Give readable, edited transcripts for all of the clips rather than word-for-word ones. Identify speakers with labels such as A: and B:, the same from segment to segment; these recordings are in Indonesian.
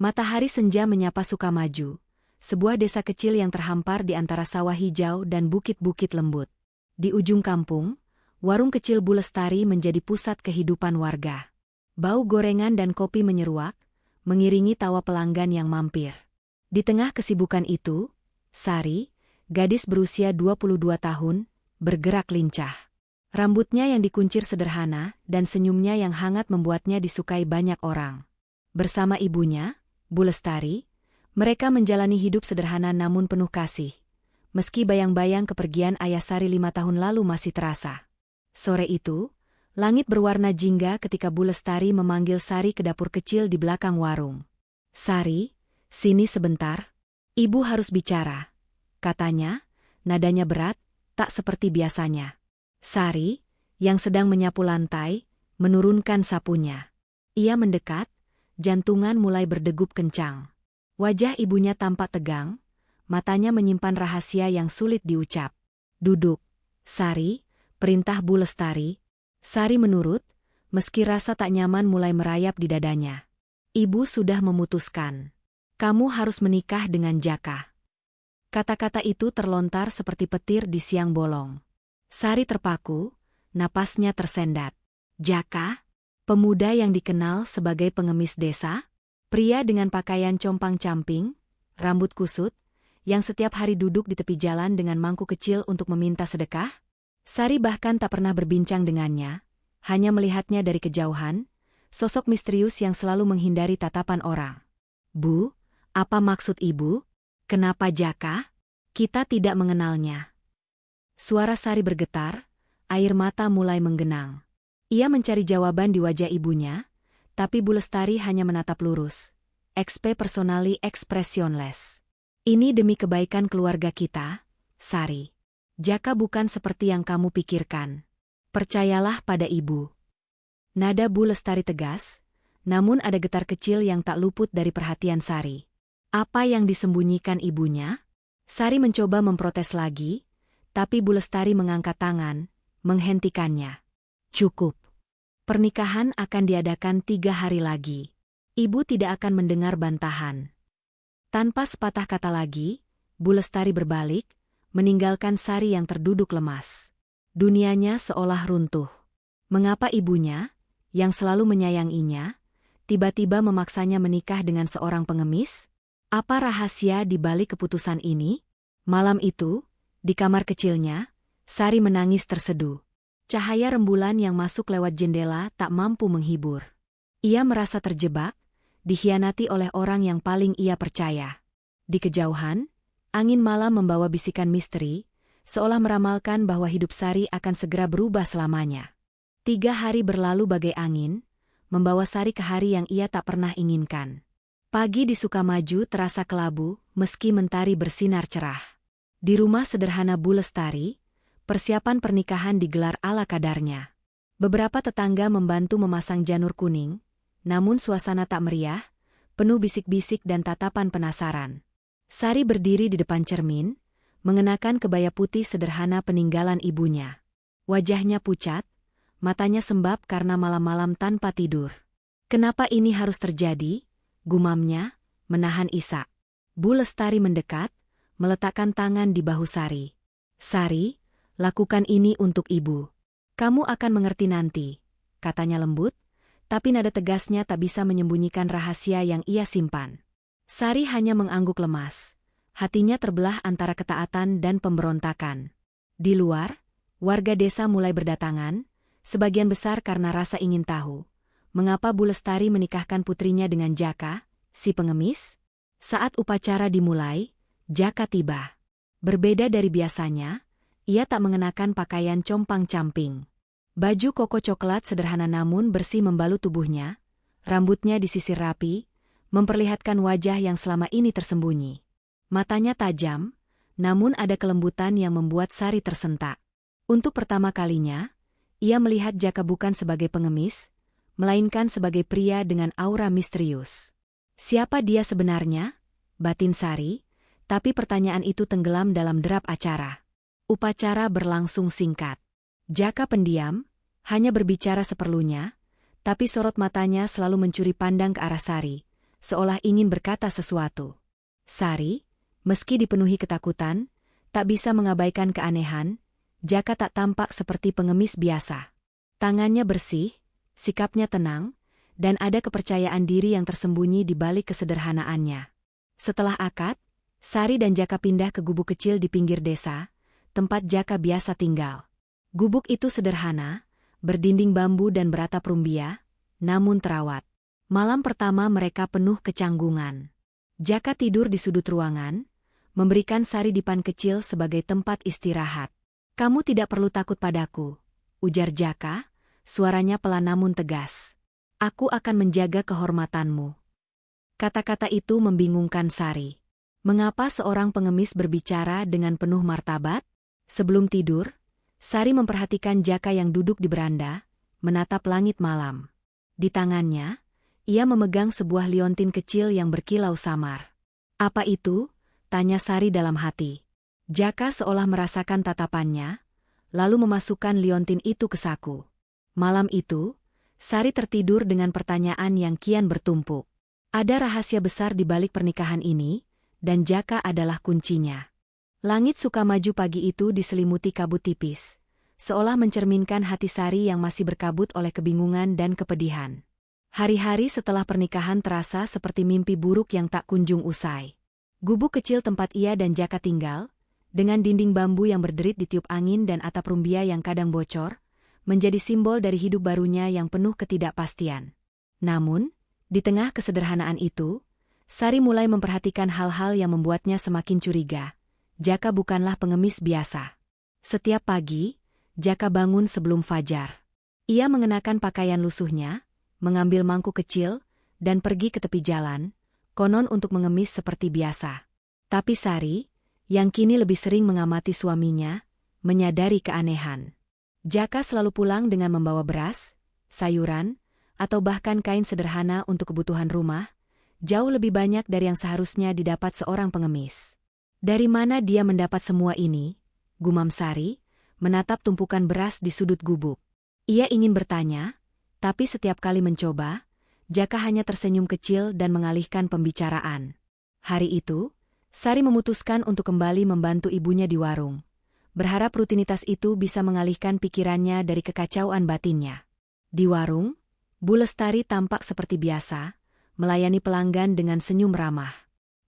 A: Matahari senja menyapa Sukamaju, sebuah desa kecil yang terhampar di antara sawah hijau dan bukit-bukit lembut. Di ujung kampung, warung kecil Bu Lestari menjadi pusat kehidupan warga. Bau gorengan dan kopi menyeruak, mengiringi tawa pelanggan yang mampir. Di tengah kesibukan itu, Sari, gadis berusia 22 tahun, bergerak lincah. Rambutnya yang dikuncir sederhana dan senyumnya yang hangat membuatnya disukai banyak orang. Bersama ibunya, Bu Lestari, mereka menjalani hidup sederhana namun penuh kasih. Meski bayang-bayang kepergian ayah Sari 5 tahun lalu masih terasa. Sore itu, langit berwarna jingga ketika Bu Lestari memanggil Sari ke dapur kecil di belakang warung. "Sari, sini sebentar. Ibu harus bicara," katanya, nadanya berat, tak seperti biasanya. Sari, yang sedang menyapu lantai, menurunkan sapunya. Ia mendekat, jantungan mulai berdegup kencang. Wajah ibunya tampak tegang, matanya menyimpan rahasia yang sulit diucap. "Duduk, Sari," perintah Bu Lestari. Sari menurut, meski rasa tak nyaman mulai merayap di dadanya. "Ibu sudah memutuskan. Kamu harus menikah dengan Jaka." Kata-kata itu terlontar seperti petir di siang bolong. Sari terpaku, napasnya tersendat. Jaka? Pemuda yang dikenal sebagai pengemis desa? Pria dengan pakaian compang-camping, rambut kusut, yang setiap hari duduk di tepi jalan dengan mangkuk kecil untuk meminta sedekah? Sari bahkan tak pernah berbincang dengannya, hanya melihatnya dari kejauhan, sosok misterius yang selalu menghindari tatapan orang. "Bu, apa maksud ibu? Kenapa Jaka? Kita tidak mengenalnya." Suara Sari bergetar, air mata mulai menggenang. Ia mencari jawaban di wajah ibunya, tapi Bu Lestari hanya menatap lurus. "XP personally expressionless. Ini demi kebaikan keluarga kita, Sari. Jaka bukan seperti yang kamu pikirkan. Percayalah pada ibu." Nada Bu Lestari tegas, namun ada getar kecil yang tak luput dari perhatian Sari. Apa yang disembunyikan ibunya? Sari mencoba memprotes lagi, tapi Bu Lestari mengangkat tangan, menghentikannya. "Cukup. Pernikahan akan diadakan 3 hari lagi. Ibu tidak akan mendengar bantahan." Tanpa sepatah kata lagi, Bu Lestari berbalik, meninggalkan Sari yang terduduk lemas. Dunianya seolah runtuh. Mengapa ibunya, yang selalu menyayanginya, tiba-tiba memaksanya menikah dengan seorang pengemis? Apa rahasia di balik keputusan ini? Malam itu, di kamar kecilnya, Sari menangis terseduh. Cahaya rembulan yang masuk lewat jendela tak mampu menghibur. Ia merasa terjebak, dikhianati oleh orang yang paling ia percaya. Di kejauhan, angin malam membawa bisikan misteri, seolah meramalkan bahwa hidup Sari akan segera berubah selamanya. 3 hari berlalu bagai angin, membawa Sari ke hari yang ia tak pernah inginkan. Pagi di Sukamaju terasa kelabu, meski mentari bersinar cerah. Di rumah sederhana Bu Lestari, persiapan pernikahan digelar ala kadarnya. Beberapa tetangga membantu memasang janur kuning, namun suasana tak meriah, penuh bisik-bisik dan tatapan penasaran. Sari berdiri di depan cermin, mengenakan kebaya putih sederhana peninggalan ibunya. Wajahnya pucat, matanya sembab karena malam-malam tanpa tidur. "Kenapa ini harus terjadi?" gumamnya, menahan isak. Bu Lestari mendekat, meletakkan tangan di bahu Sari. "Sari, lakukan ini untuk ibu. Kamu akan mengerti nanti," katanya lembut, tapi nada tegasnya tak bisa menyembunyikan rahasia yang ia simpan. Sari hanya mengangguk lemas. Hatinya terbelah antara ketaatan dan pemberontakan. Di luar, warga desa mulai berdatangan, sebagian besar karena rasa ingin tahu. Mengapa Bu Lestari menikahkan putrinya dengan Jaka, si pengemis? Saat upacara dimulai, Jaka tiba. Berbeda dari biasanya, ia tak mengenakan pakaian compang-camping. Baju koko coklat sederhana namun bersih membalut tubuhnya, rambutnya disisir rapi, memperlihatkan wajah yang selama ini tersembunyi. Matanya tajam, namun ada kelembutan yang membuat Sari tersentak. Untuk pertama kalinya, ia melihat Jaka bukan sebagai pengemis, melainkan sebagai pria dengan aura misterius. Siapa dia sebenarnya? Batin Sari, tapi pertanyaan itu tenggelam dalam derap acara. Upacara berlangsung singkat. Jaka pendiam, hanya berbicara seperlunya, tapi sorot matanya selalu mencuri pandang ke arah Sari, seolah ingin berkata sesuatu. Sari, meski dipenuhi ketakutan, tak bisa mengabaikan keanehan. Jaka tak tampak seperti pengemis biasa. Tangannya bersih, sikapnya tenang, dan ada kepercayaan diri yang tersembunyi di balik kesederhanaannya. Setelah akad, Sari dan Jaka pindah ke gubuk kecil di pinggir desa, tempat Jaka biasa tinggal. Gubuk itu sederhana, berdinding bambu dan beratap rumbia, namun terawat. Malam pertama mereka penuh kecanggungan. Jaka tidur di sudut ruangan, memberikan Sari dipan kecil sebagai tempat istirahat. "Kamu tidak perlu takut padaku," ujar Jaka, suaranya pelan namun tegas. "Aku akan menjaga kehormatanmu." Kata-kata itu membingungkan Sari. Mengapa seorang pengemis berbicara dengan penuh martabat? Sebelum tidur, Sari memperhatikan Jaka yang duduk di beranda, menatap langit malam. Di tangannya, ia memegang sebuah liontin kecil yang berkilau samar. "Apa itu?" tanya Sari dalam hati. Jaka seolah merasakan tatapannya, lalu memasukkan liontin itu ke saku. Malam itu, Sari tertidur dengan pertanyaan yang kian bertumpuk. Ada rahasia besar di balik pernikahan ini, dan Jaka adalah kuncinya. Langit Sukamaju pagi itu diselimuti kabut tipis, seolah mencerminkan hati Sari yang masih berkabut oleh kebingungan dan kepedihan. Hari-hari setelah pernikahan terasa seperti mimpi buruk yang tak kunjung usai. Gubuk kecil tempat ia dan Jaka tinggal, dengan dinding bambu yang berderit ditiup angin dan atap rumbia yang kadang bocor, menjadi simbol dari hidup barunya yang penuh ketidakpastian. Namun, di tengah kesederhanaan itu, Sari mulai memperhatikan hal-hal yang membuatnya semakin curiga. Jaka bukanlah pengemis biasa. Setiap pagi, Jaka bangun sebelum fajar. Ia mengenakan pakaian lusuhnya, mengambil mangkuk kecil, dan pergi ke tepi jalan, konon untuk mengemis seperti biasa. Tapi Sari, yang kini lebih sering mengamati suaminya, menyadari keanehan. Jaka selalu pulang dengan membawa beras, sayuran, atau bahkan kain sederhana untuk kebutuhan rumah, jauh lebih banyak dari yang seharusnya didapat seorang pengemis. "Dari mana dia mendapat semua ini?" gumam Sari, menatap tumpukan beras di sudut gubuk. Ia ingin bertanya, tapi setiap kali mencoba, Jaka hanya tersenyum kecil dan mengalihkan pembicaraan. Hari itu, Sari memutuskan untuk kembali membantu ibunya di warung, berharap rutinitas itu bisa mengalihkan pikirannya dari kekacauan batinnya. Di warung, Bu Lestari tampak seperti biasa, melayani pelanggan dengan senyum ramah.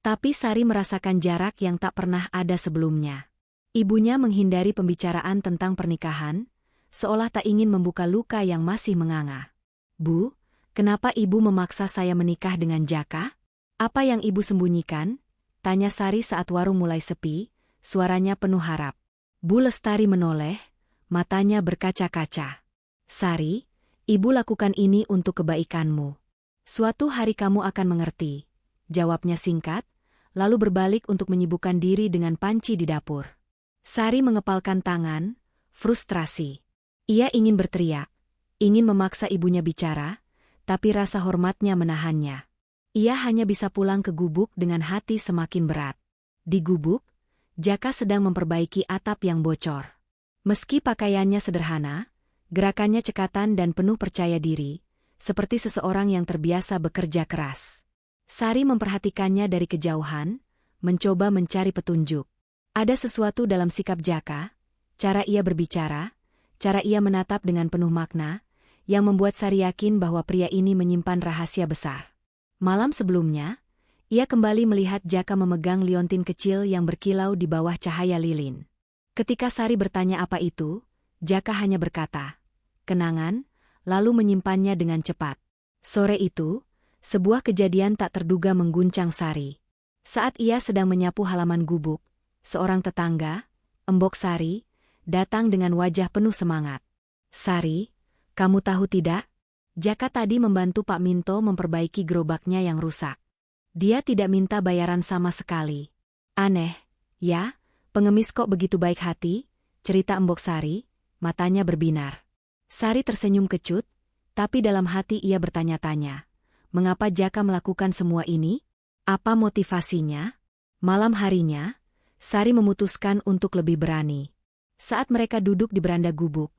A: Tapi Sari merasakan jarak yang tak pernah ada sebelumnya. Ibunya menghindari pembicaraan tentang pernikahan, seolah tak ingin membuka luka yang masih menganga. "Bu, kenapa ibu memaksa saya menikah dengan Jaka? Apa yang ibu sembunyikan?" tanya Sari saat warung mulai sepi, suaranya penuh harap. Bu Lestari menoleh, matanya berkaca-kaca. "Sari, ibu lakukan ini untuk kebaikanmu. Suatu hari kamu akan mengerti," jawabnya singkat, lalu berbalik untuk menyibukkan diri dengan panci di dapur. Sari mengepalkan tangan, frustrasi. Ia ingin berteriak, ingin memaksa ibunya bicara, tapi rasa hormatnya menahannya. Ia hanya bisa pulang ke gubuk dengan hati semakin berat. Di gubuk, Jaka sedang memperbaiki atap yang bocor. Meski pakaiannya sederhana, gerakannya cekatan dan penuh percaya diri, seperti seseorang yang terbiasa bekerja keras. Sari memperhatikannya dari kejauhan, mencoba mencari petunjuk. Ada sesuatu dalam sikap Jaka, cara ia berbicara, cara ia menatap dengan penuh makna, yang membuat Sari yakin bahwa pria ini menyimpan rahasia besar. Malam sebelumnya, ia kembali melihat Jaka memegang liontin kecil yang berkilau di bawah cahaya lilin. Ketika Sari bertanya apa itu, Jaka hanya berkata, "Kenangan," lalu menyimpannya dengan cepat. Sore itu, sebuah kejadian tak terduga mengguncang Sari. Saat ia sedang menyapu halaman gubuk, seorang tetangga, Embok Sari, datang dengan wajah penuh semangat. "Sari, kamu tahu tidak? Jaka tadi membantu Pak Minto memperbaiki gerobaknya yang rusak. Dia tidak minta bayaran sama sekali." "Aneh, ya, pengemis kok begitu baik hati?" cerita Embok Sari, matanya berbinar. Sari tersenyum kecut, tapi dalam hati ia bertanya-tanya, mengapa Jaka melakukan semua ini? Apa motivasinya? Malam harinya, Sari memutuskan untuk lebih berani. Saat mereka duduk di beranda gubuk,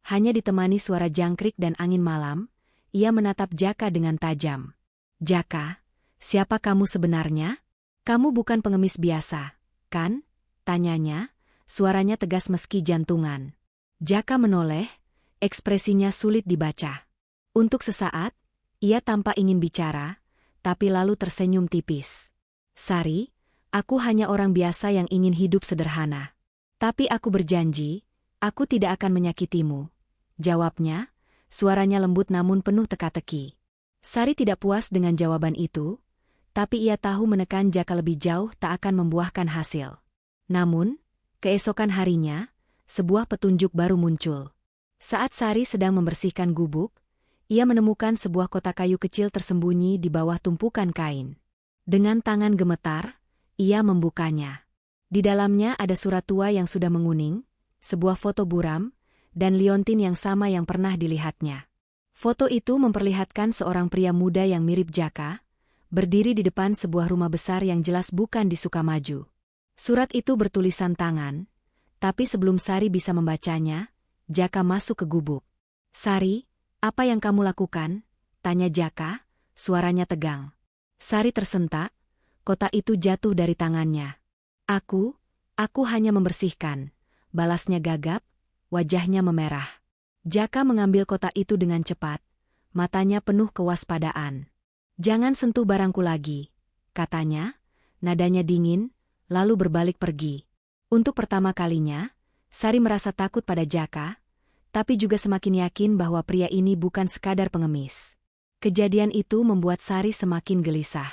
A: hanya ditemani suara jangkrik dan angin malam, ia menatap Jaka dengan tajam. "Jaka, Siapa kamu sebenarnya? Kamu bukan pengemis biasa, kan? Tanyanya, suaranya tegas meski jantungan. Jaka menoleh, ekspresinya sulit dibaca. Untuk sesaat, ia tampak ingin bicara, tapi lalu tersenyum tipis. Sari, aku hanya orang biasa yang ingin hidup sederhana. Tapi aku berjanji, aku tidak akan menyakitimu. Jawabnya, suaranya lembut namun penuh teka-teki. Sari tidak puas dengan jawaban itu, tapi ia tahu menekan Jaka lebih jauh tak akan membuahkan hasil. Namun, keesokan harinya, sebuah petunjuk baru muncul. Saat Sari sedang membersihkan gubuk, ia menemukan sebuah kotak kayu kecil tersembunyi di bawah tumpukan kain. Dengan tangan gemetar, ia membukanya. Di dalamnya ada surat tua yang sudah menguning, sebuah foto buram, dan liontin yang sama yang pernah dilihatnya. Foto itu memperlihatkan seorang pria muda yang mirip Jaka, berdiri di depan sebuah rumah besar yang jelas bukan di Sukamaju. Surat itu bertulisan tangan, tapi sebelum Sari bisa membacanya, Jaka masuk ke gubuk. "Sari, apa yang kamu lakukan?" tanya Jaka, suaranya tegang. Sari tersentak, kotak itu jatuh dari tangannya. Aku hanya membersihkan," balasnya gagap, wajahnya memerah. Jaka mengambil kotak itu dengan cepat, matanya penuh kewaspadaan. "Jangan sentuh barangku lagi," katanya, nadanya dingin, lalu berbalik pergi. Untuk pertama kalinya, Sari merasa takut pada Jaka, tapi juga semakin yakin bahwa pria ini bukan sekadar pengemis. Kejadian itu membuat Sari semakin gelisah.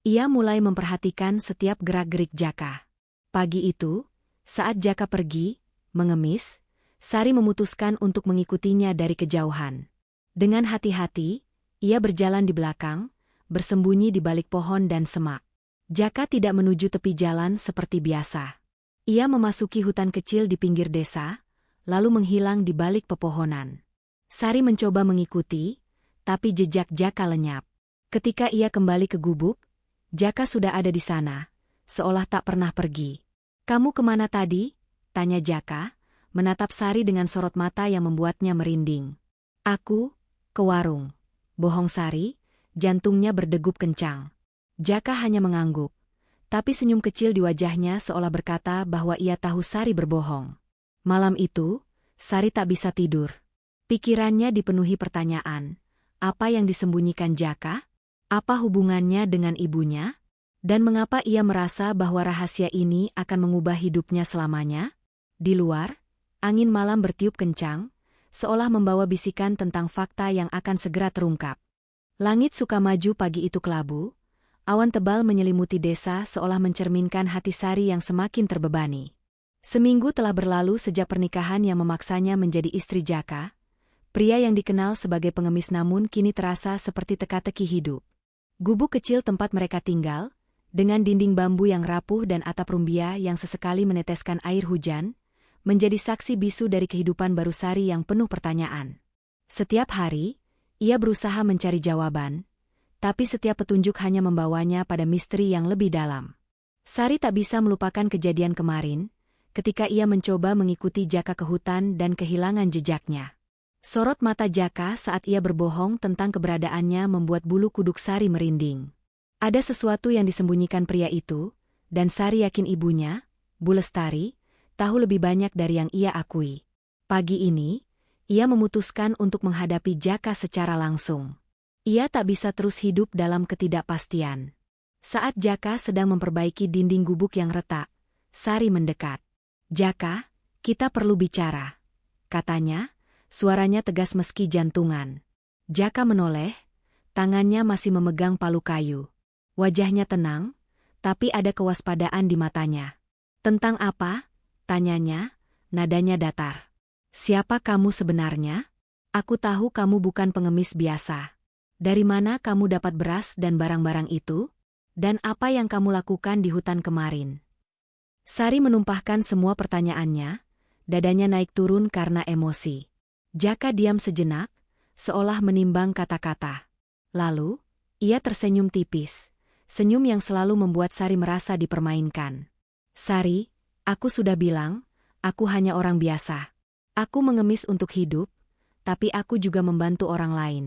A: Ia mulai memperhatikan setiap gerak-gerik Jaka. Pagi itu, saat Jaka pergi, mengemis, Sari memutuskan untuk mengikutinya dari kejauhan. Dengan hati-hati, ia berjalan di belakang, bersembunyi di balik pohon dan semak. Jaka tidak menuju tepi jalan seperti biasa. Ia memasuki hutan kecil di pinggir desa, lalu menghilang di balik pepohonan. Sari mencoba mengikuti, tapi jejak Jaka lenyap. Ketika ia kembali ke gubuk, Jaka sudah ada di sana, seolah tak pernah pergi. "Kamu kemana tadi?" tanya Jaka, menatap Sari dengan sorot mata yang membuatnya merinding. "Aku ke warung." Bohong Sari, jantungnya berdegup kencang. Jaka hanya mengangguk, tapi senyum kecil di wajahnya seolah berkata bahwa ia tahu Sari berbohong. Malam itu, Sari tak bisa tidur. Pikirannya dipenuhi pertanyaan. Apa yang disembunyikan Jaka? Apa hubungannya dengan ibunya? Dan mengapa ia merasa bahwa rahasia ini akan mengubah hidupnya selamanya? Di luar, angin malam bertiup kencang, seolah membawa bisikan tentang fakta yang akan segera terungkap. Langit Sukamaju pagi itu kelabu, awan tebal menyelimuti desa seolah mencerminkan hati Sari yang semakin terbebani. Seminggu telah berlalu sejak pernikahan yang memaksanya menjadi istri Jaka. Pria yang dikenal sebagai pengemis namun kini terasa seperti teka-teki hidup. Gubuk kecil tempat mereka tinggal, dengan dinding bambu yang rapuh dan atap rumbia yang sesekali meneteskan air hujan, menjadi saksi bisu dari kehidupan baru Sari yang penuh pertanyaan. Setiap hari, ia berusaha mencari jawaban, tapi setiap petunjuk hanya membawanya pada misteri yang lebih dalam. Sari tak bisa melupakan kejadian kemarin, ketika ia mencoba mengikuti Jaka ke hutan dan kehilangan jejaknya. Sorot mata Jaka saat ia berbohong tentang keberadaannya membuat bulu kuduk Sari merinding. Ada sesuatu yang disembunyikan pria itu, dan Sari yakin ibunya, Bu Lestari, tahu lebih banyak dari yang ia akui. Pagi ini, ia memutuskan untuk menghadapi Jaka secara langsung. Ia tak bisa terus hidup dalam ketidakpastian. Saat Jaka sedang memperbaiki dinding gubuk yang retak, Sari mendekat. "Jaka, kita perlu bicara," katanya, suaranya tegas meski jantungan. Jaka menoleh, tangannya masih memegang palu kayu. Wajahnya tenang, tapi ada kewaspadaan di matanya. "Tentang apa?" tanyanya, nadanya datar. "Siapa kamu sebenarnya? Aku tahu kamu bukan pengemis biasa. Dari mana kamu dapat beras dan barang-barang itu? Dan apa yang kamu lakukan di hutan kemarin?" Sari menumpahkan semua pertanyaannya, dadanya naik turun karena emosi. Jaka diam sejenak, seolah menimbang kata-kata. Lalu, ia tersenyum tipis, senyum yang selalu membuat Sari merasa dipermainkan. "Sari, aku sudah bilang, aku hanya orang biasa. Aku mengemis untuk hidup, tapi aku juga membantu orang lain.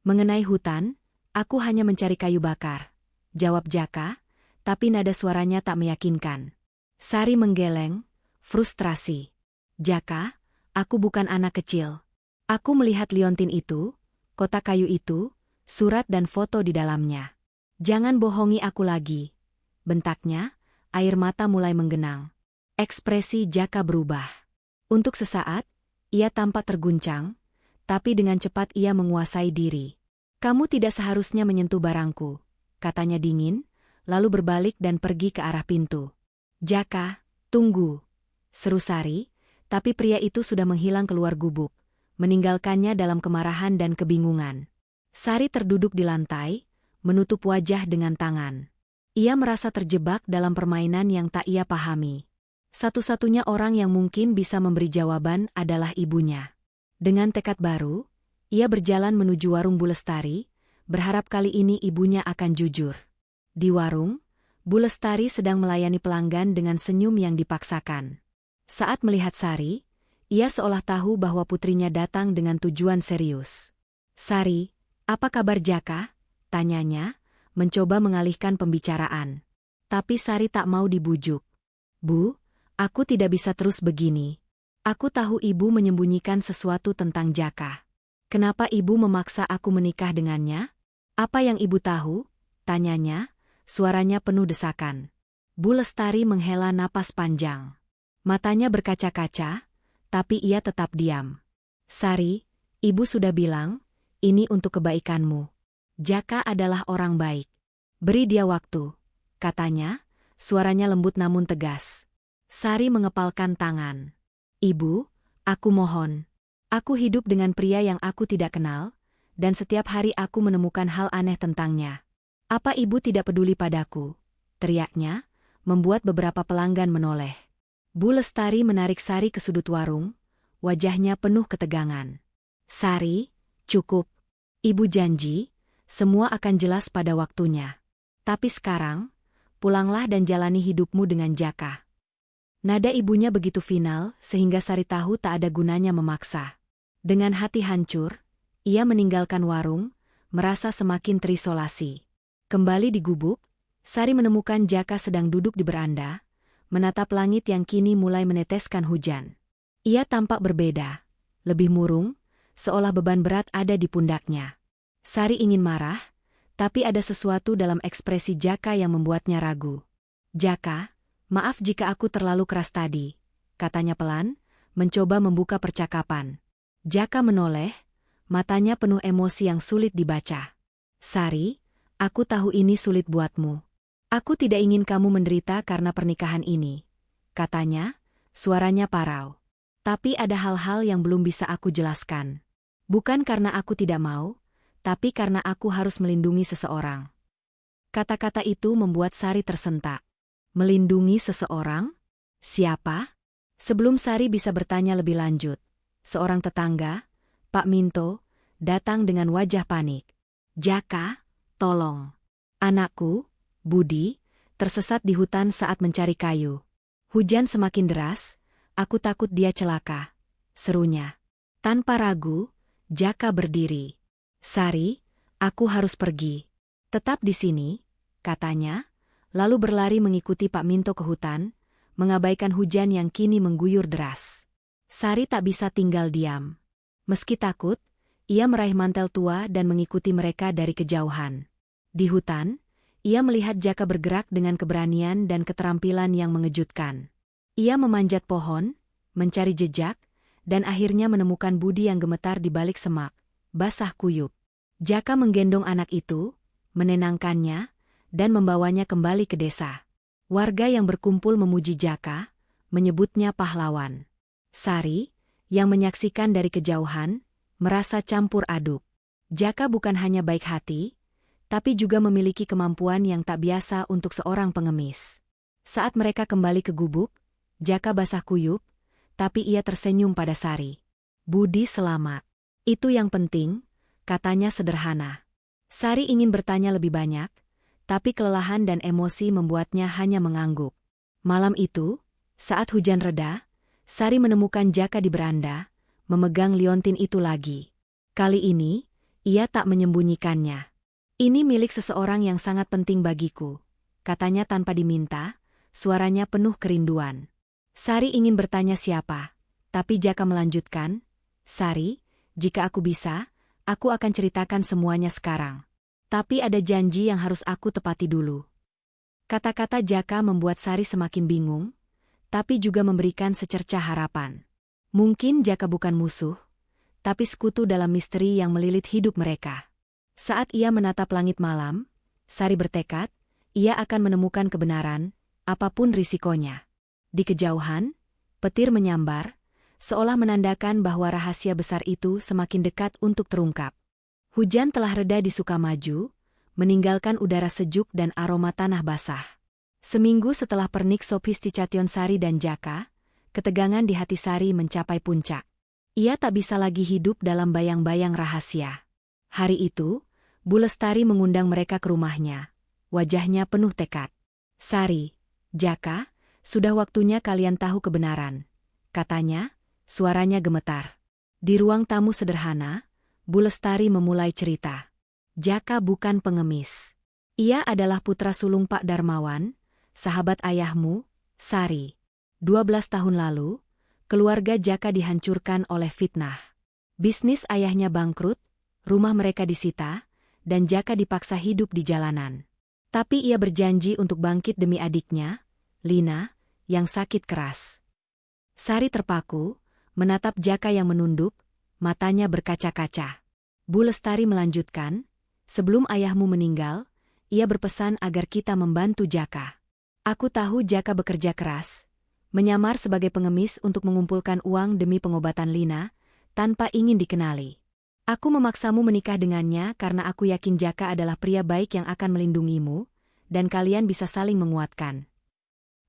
A: Mengenai hutan, aku hanya mencari kayu bakar," jawab Jaka, tapi nada suaranya tak meyakinkan. Sari menggeleng, frustrasi. Jaka, aku bukan anak kecil. Aku melihat liontin itu, kotak kayu itu, surat dan foto di dalamnya. Jangan bohongi aku lagi. Bentaknya, air mata mulai menggenang. Ekspresi Jaka berubah. Untuk sesaat, ia tampak terguncang, tapi dengan cepat ia menguasai diri. Kamu tidak seharusnya menyentuh barangku, katanya dingin, lalu berbalik dan pergi ke arah pintu. Jaka, tunggu, seru Sari, tapi pria itu sudah menghilang keluar gubuk, meninggalkannya dalam kemarahan dan kebingungan. Sari terduduk di lantai, menutup wajah dengan tangan. Ia merasa terjebak dalam permainan yang tak ia pahami. Satu-satunya orang yang mungkin bisa memberi jawaban adalah ibunya. Dengan tekad baru, ia berjalan menuju warung Bu Lestari, berharap kali ini ibunya akan jujur. Di warung, Bu Lestari sedang melayani pelanggan dengan senyum yang dipaksakan. Saat melihat Sari, ia seolah tahu bahwa putrinya datang dengan tujuan serius. "Sari, apa kabar Jaka?" tanyanya, mencoba mengalihkan pembicaraan. Tapi Sari tak mau dibujuk. "Bu, aku tidak bisa terus begini. Aku tahu ibu menyembunyikan sesuatu tentang Jaka. Kenapa ibu memaksa aku menikah dengannya? Apa yang ibu tahu?" tanyanya, suaranya penuh desakan. Bu Lestari menghela napas panjang. Matanya berkaca-kaca, tapi ia tetap diam. "Sari, ibu sudah bilang, ini untuk kebaikanmu. Jaka adalah orang baik. Beri dia waktu," katanya, suaranya lembut namun tegas. Sari mengepalkan tangan. "Ibu, aku mohon. Aku hidup dengan pria yang aku tidak kenal, dan setiap hari aku menemukan hal aneh tentangnya. Apa ibu tidak peduli padaku?" teriaknya, membuat beberapa pelanggan menoleh. Bu Lestari menarik Sari ke sudut warung, wajahnya penuh ketegangan. "Sari, cukup. Ibu janji, semua akan jelas pada waktunya. Tapi sekarang, pulanglah dan jalani hidupmu dengan Jaka." Nada ibunya begitu final sehingga Sari tahu tak ada gunanya memaksa. Dengan hati hancur, ia meninggalkan warung, merasa semakin terisolasi. Kembali di gubuk, Sari menemukan Jaka sedang duduk di beranda, menatap langit yang kini mulai meneteskan hujan. Ia tampak berbeda, lebih murung, seolah beban berat ada di pundaknya. Sari ingin marah, tapi ada sesuatu dalam ekspresi Jaka yang membuatnya ragu. "Jaka, maaf jika aku terlalu keras tadi," katanya pelan, mencoba membuka percakapan. Jaka menoleh, matanya penuh emosi yang sulit dibaca. "Sari, aku tahu ini sulit buatmu. Aku tidak ingin kamu menderita karena pernikahan ini," katanya, suaranya parau. "Tapi ada hal-hal yang belum bisa aku jelaskan. Bukan karena aku tidak mau, tapi karena aku harus melindungi seseorang." Kata-kata itu membuat Sari tersentak. Melindungi seseorang? Siapa? Sebelum Sari bisa bertanya lebih lanjut, seorang tetangga, Pak Minto, datang dengan wajah panik. "Jaka, tolong. Anakku, Budi, tersesat di hutan saat mencari kayu. Hujan semakin deras, aku takut dia celaka," serunya. Tanpa ragu, Jaka berdiri. "Sari, aku harus pergi. Tetap di sini," katanya, lalu berlari mengikuti Pak Minto ke hutan, mengabaikan hujan yang kini mengguyur deras. Sari tak bisa tinggal diam. Meski takut, ia meraih mantel tua dan mengikuti mereka dari kejauhan. Di hutan, ia melihat Jaka bergerak dengan keberanian dan keterampilan yang mengejutkan. Ia memanjat pohon, mencari jejak, dan akhirnya menemukan Budi yang gemetar di balik semak, basah kuyup. Jaka menggendong anak itu, menenangkannya, dan membawanya kembali ke desa. Warga yang berkumpul memuji Jaka, menyebutnya pahlawan. Sari, yang menyaksikan dari kejauhan, merasa campur aduk. Jaka bukan hanya baik hati, tapi juga memiliki kemampuan yang tak biasa untuk seorang pengemis. Saat mereka kembali ke gubuk, Jaka basah kuyup, tapi ia tersenyum pada Sari. "Budi selamat. Itu yang penting," katanya sederhana. Sari ingin bertanya lebih banyak, tapi kelelahan dan emosi membuatnya hanya mengangguk. Malam itu, saat hujan reda, Sari menemukan Jaka di beranda, memegang liontin itu lagi. Kali ini, ia tak menyembunyikannya. Ini milik seseorang yang sangat penting bagiku, katanya tanpa diminta, suaranya penuh kerinduan. Sari ingin bertanya siapa, tapi Jaka melanjutkan, Sari, jika aku bisa, aku akan ceritakan semuanya sekarang. Tapi ada janji yang harus aku tepati dulu. Kata-kata Jaka membuat Sari semakin bingung, tapi juga memberikan secercah harapan. Mungkin Jaka bukan musuh, tapi sekutu dalam misteri yang melilit hidup mereka. Saat ia menatap langit malam, Sari bertekad, ia akan menemukan kebenaran, apapun risikonya. Di kejauhan, petir menyambar, seolah menandakan bahwa rahasia besar itu semakin dekat untuk terungkap. Hujan telah reda di Sukamaju, meninggalkan udara sejuk dan aroma tanah basah. Seminggu setelah pernik Sopistication Sari dan Jaka, ketegangan di hati Sari mencapai puncak. Ia tak bisa lagi hidup dalam bayang-bayang rahasia. Hari itu, Bu Lestari mengundang mereka ke rumahnya. Wajahnya penuh tekad. Sari, Jaka, sudah waktunya kalian tahu kebenaran, katanya, suaranya gemetar. Di ruang tamu sederhana, Bu Lestari memulai cerita. Jaka bukan pengemis. Ia adalah putra sulung Pak Darmawan, sahabat ayahmu, Sari. 12 tahun lalu, keluarga Jaka dihancurkan oleh fitnah. Bisnis ayahnya bangkrut, rumah mereka disita, dan Jaka dipaksa hidup di jalanan. Tapi ia berjanji untuk bangkit demi adiknya, Lina, yang sakit keras. Sari terpaku, menatap Jaka yang menunduk, matanya berkaca-kaca. Bu Lestari melanjutkan, sebelum ayahmu meninggal, ia berpesan agar kita membantu Jaka. Aku tahu Jaka bekerja keras, menyamar sebagai pengemis untuk mengumpulkan uang demi pengobatan Lina, tanpa ingin dikenali. Aku memaksamu menikah dengannya karena aku yakin Jaka adalah pria baik yang akan melindungimu, dan kalian bisa saling menguatkan.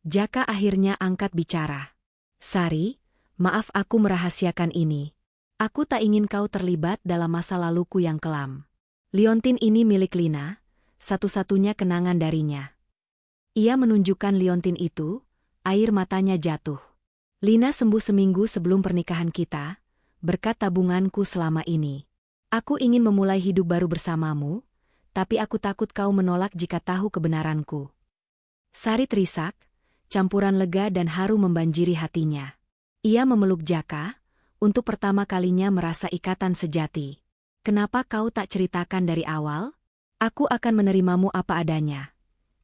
A: Jaka akhirnya angkat bicara. Sari, maaf aku merahasiakan ini. Aku tak ingin kau terlibat dalam masa laluku yang kelam. Liontin ini milik Lina, satu-satunya kenangan darinya. Ia menunjukkan liontin itu, air matanya jatuh. Lina sembuh seminggu sebelum pernikahan kita, berkat tabunganku selama ini. Aku ingin memulai hidup baru bersamamu, tapi aku takut kau menolak jika tahu kebenaranku. Sari terisak, campuran lega dan haru membanjiri hatinya. Ia memeluk Jaka, untuk pertama kalinya merasa ikatan sejati. Kenapa kau tak ceritakan dari awal? Aku akan menerimamu apa adanya,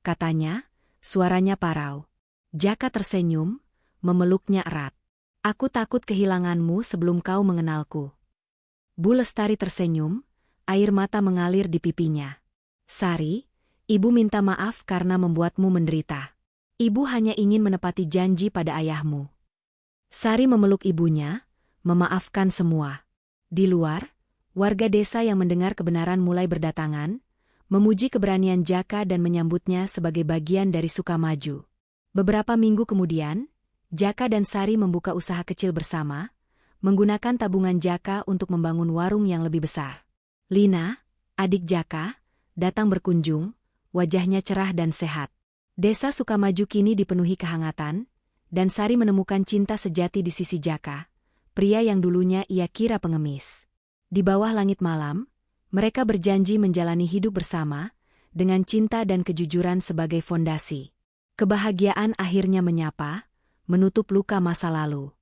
A: katanya, suaranya parau. Jaka tersenyum, memeluknya erat. Aku takut kehilanganmu sebelum kau mengenalku. Bu Lestari tersenyum, air mata mengalir di pipinya. Sari, ibu minta maaf karena membuatmu menderita. Ibu hanya ingin menepati janji pada ayahmu. Sari memeluk ibunya, memaafkan semua. Di luar, warga desa yang mendengar kebenaran mulai berdatangan, memuji keberanian Jaka dan menyambutnya sebagai bagian dari Sukamaju. Beberapa minggu kemudian, Jaka dan Sari membuka usaha kecil bersama, menggunakan tabungan Jaka untuk membangun warung yang lebih besar. Lina, adik Jaka, datang berkunjung, wajahnya cerah dan sehat. Desa Sukamaju kini dipenuhi kehangatan, dan Sari menemukan cinta sejati di sisi Jaka, pria yang dulunya ia kira pengemis. Di bawah langit malam, mereka berjanji menjalani hidup bersama, dengan cinta dan kejujuran sebagai fondasi. Kebahagiaan akhirnya menyapa, menutup luka masa lalu.